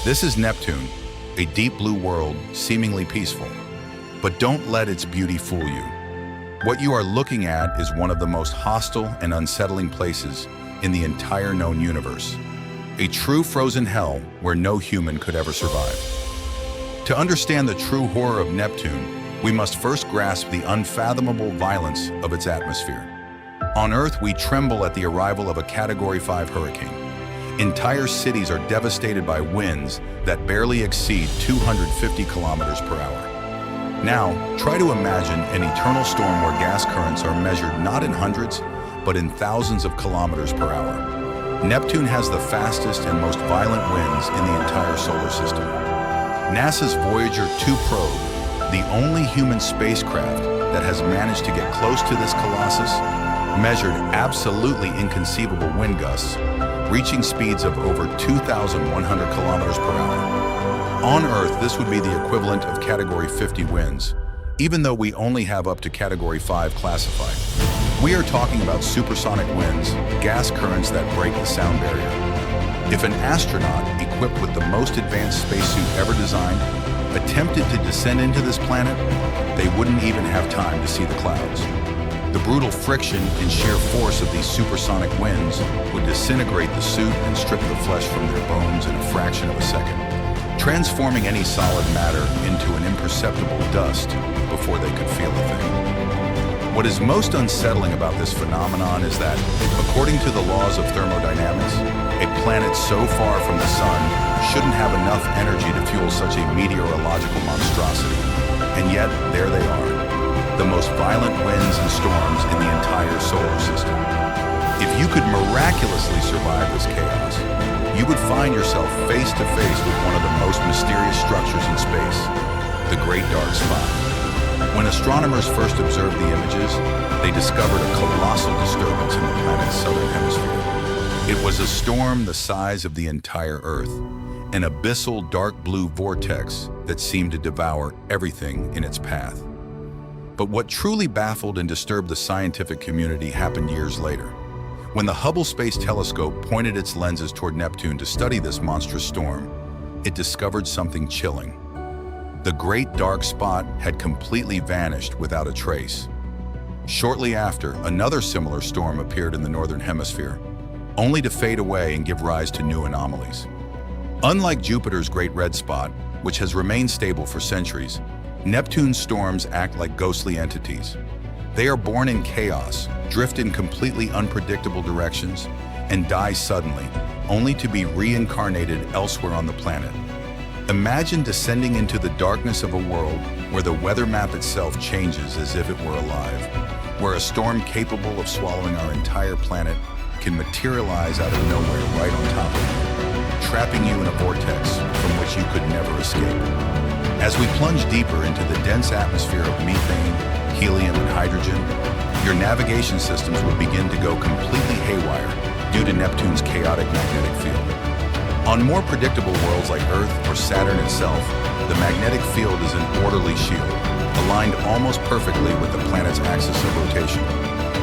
This is Neptune, a deep blue world, seemingly peaceful. But don't let its beauty fool you. What you are looking at is one of the most hostile and unsettling places in the entire known universe. A true frozen hell where no human could ever survive. To understand the true horror of Neptune, we must first grasp the unfathomable violence of its atmosphere. On Earth, we tremble at the arrival of a Category 5 hurricane. Entire cities are devastated by winds that barely exceed 250 kilometers per hour. Now, try to imagine an eternal storm where gas currents are measured not in hundreds, but in thousands of kilometers per hour. Neptune has the fastest and most violent winds in the entire solar system. NASA's Voyager 2 probe, the only human spacecraft that has managed to get close to this colossus, measured absolutely inconceivable wind gusts, reaching speeds of over 2,100 kilometers per hour. On Earth, this would be the equivalent of Category 50 winds, even though we only have up to Category 5 classified. We are talking about supersonic winds, gas currents that break the sound barrier. If an astronaut equipped with the most advanced spacesuit ever designed attempted to descend into this planet, they wouldn't even have time to see the clouds. The brutal friction and sheer force of these supersonic winds would disintegrate the suit and strip the flesh from their bones in a fraction of a second, transforming any solid matter into an imperceptible dust before they could feel a thing. What is most unsettling about this phenomenon is that, according to the laws of thermodynamics, a planet so far from the sun shouldn't have enough energy to fuel such a meteorological monstrosity. And yet, there they are. The most violent winds and storms in the entire solar system. If you could miraculously survive this chaos, you would find yourself face to face with one of the most mysterious structures in space, the Great Dark Spot. When astronomers first observed the images, they discovered a colossal disturbance in the planet's southern hemisphere. It was a storm the size of the entire Earth, an abyssal dark blue vortex that seemed to devour everything in its path. But what truly baffled and disturbed the scientific community happened years later. When the Hubble Space Telescope pointed its lenses toward Neptune to study this monstrous storm, it discovered something chilling. The Great Dark Spot had completely vanished without a trace. Shortly after, another similar storm appeared in the northern hemisphere, only to fade away and give rise to new anomalies. Unlike Jupiter's Great Red Spot, which has remained stable for centuries, Neptune's storms act like ghostly entities. They are born in chaos, drift in completely unpredictable directions, and die suddenly, only to be reincarnated elsewhere on the planet. Imagine descending into the darkness of a world where the weather map itself changes as if it were alive, where a storm capable of swallowing our entire planet can materialize out of nowhere right on top of you, trapping you in a vortex from which you could never escape. As we plunge deeper into the dense atmosphere of methane, helium, and hydrogen, your navigation systems will begin to go completely haywire due to Neptune's chaotic magnetic field. On more predictable worlds like Earth or Saturn itself, the magnetic field is an orderly shield, aligned almost perfectly with the planet's axis of rotation.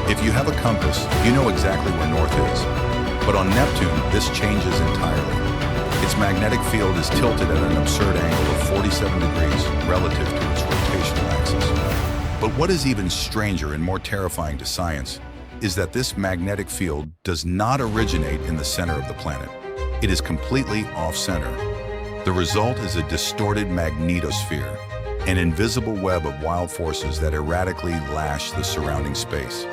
If you have a compass, you know exactly where north is. But on Neptune, this changes entirely. Its magnetic field is tilted at an absurd angle of 47 degrees relative to its rotational axis. But what is even stranger and more terrifying to science is that this magnetic field does not originate in the center of the planet. It is completely off-center. The result is a distorted magnetosphere, an invisible web of wild forces that erratically lash the surrounding space.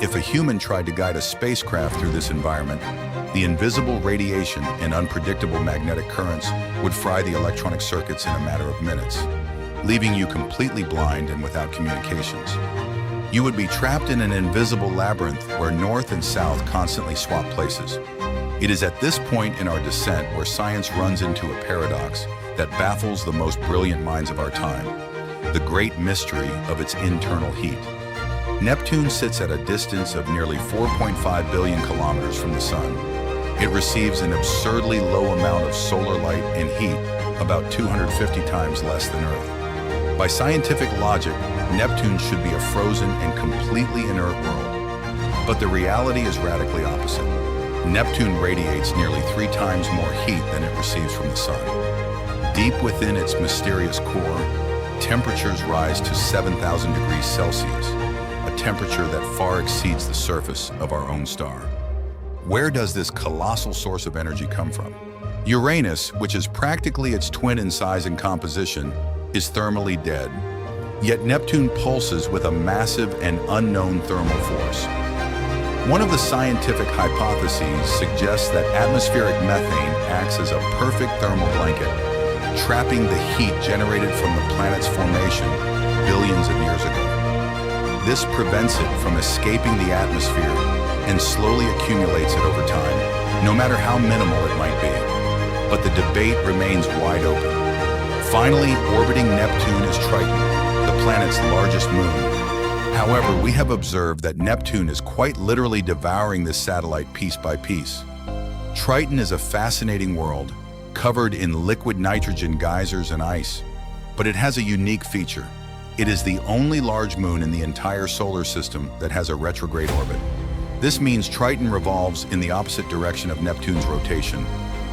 If a human tried to guide a spacecraft through this environment, the invisible radiation and unpredictable magnetic currents would fry the electronic circuits in a matter of minutes, leaving you completely blind and without communications. You would be trapped in an invisible labyrinth where north and south constantly swap places. It is at this point in our descent where science runs into a paradox that baffles the most brilliant minds of our time, the great mystery of its internal heat. Neptune sits at a distance of nearly 4.5 billion kilometers from the sun. It receives an absurdly low amount of solar light and heat, about 250 times less than Earth. By scientific logic, Neptune should be a frozen and completely inert world. But the reality is radically opposite. Neptune radiates nearly 3 times more heat than it receives from the sun. Deep within its mysterious core, temperatures rise to 7,000 degrees Celsius, a temperature that far exceeds the surface of our own star. Where does this colossal source of energy come from? Uranus, which is practically its twin in size and composition, is thermally dead. Yet Neptune pulses with a massive and unknown thermal force. One of the scientific hypotheses suggests that atmospheric methane acts as a perfect thermal blanket, trapping the heat generated from the planet's formation billions of years ago. This prevents it from escaping the atmosphere and slowly accumulates it over time, no matter how minimal it might be. But the debate remains wide open. Finally, orbiting Neptune is Triton, the planet's largest moon. However, we have observed that Neptune is quite literally devouring this satellite piece by piece. Triton is a fascinating world, covered in liquid nitrogen geysers and ice. But it has a unique feature. It is the only large moon in the entire solar system that has a retrograde orbit. This means Triton revolves in the opposite direction of Neptune's rotation,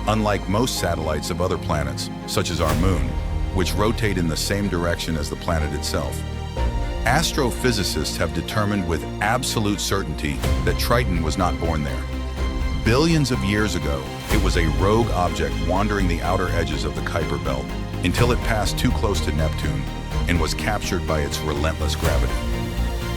unlike most satellites of other planets, such as our moon, which rotate in the same direction as the planet itself. Astrophysicists have determined with absolute certainty that Triton was not born there. Billions of years ago, it was a rogue object wandering the outer edges of the Kuiper Belt until it passed too close to Neptune and was captured by its relentless gravity.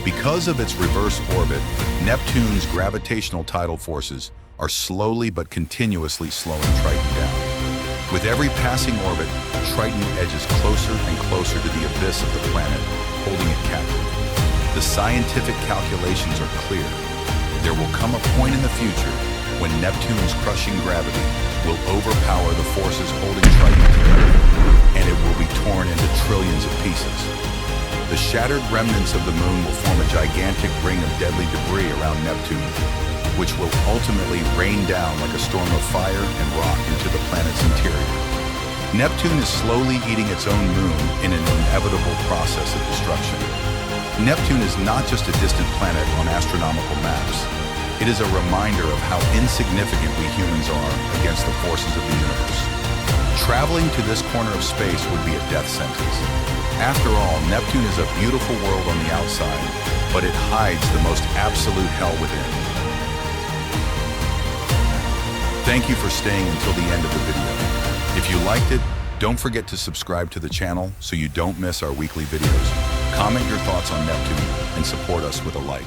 Because of its reverse orbit, Neptune's gravitational tidal forces are slowly but continuously slowing Triton down. With every passing orbit, Triton edges closer and closer to the abyss of the planet, holding it captive. The scientific calculations are clear. There will come a point in the future when Neptune's crushing gravity will overpower the forces holding Triton together, and it will be torn into trillions of pieces. The shattered remnants of the moon will form a gigantic ring of deadly debris around Neptune, which will ultimately rain down like a storm of fire and rock into the planet's interior. Neptune is slowly eating its own moon in an inevitable process of destruction. Neptune is not just a distant planet on astronomical maps. It is a reminder of how insignificant we humans are against the forces of the universe. Traveling to this corner of space would be a death sentence. After all, Neptune is a beautiful world on the outside, but it hides the most absolute hell within. Thank you for staying until the end of the video. If you liked it, don't forget to subscribe to the channel so you don't miss our weekly videos. Comment your thoughts on Neptune and support us with a like.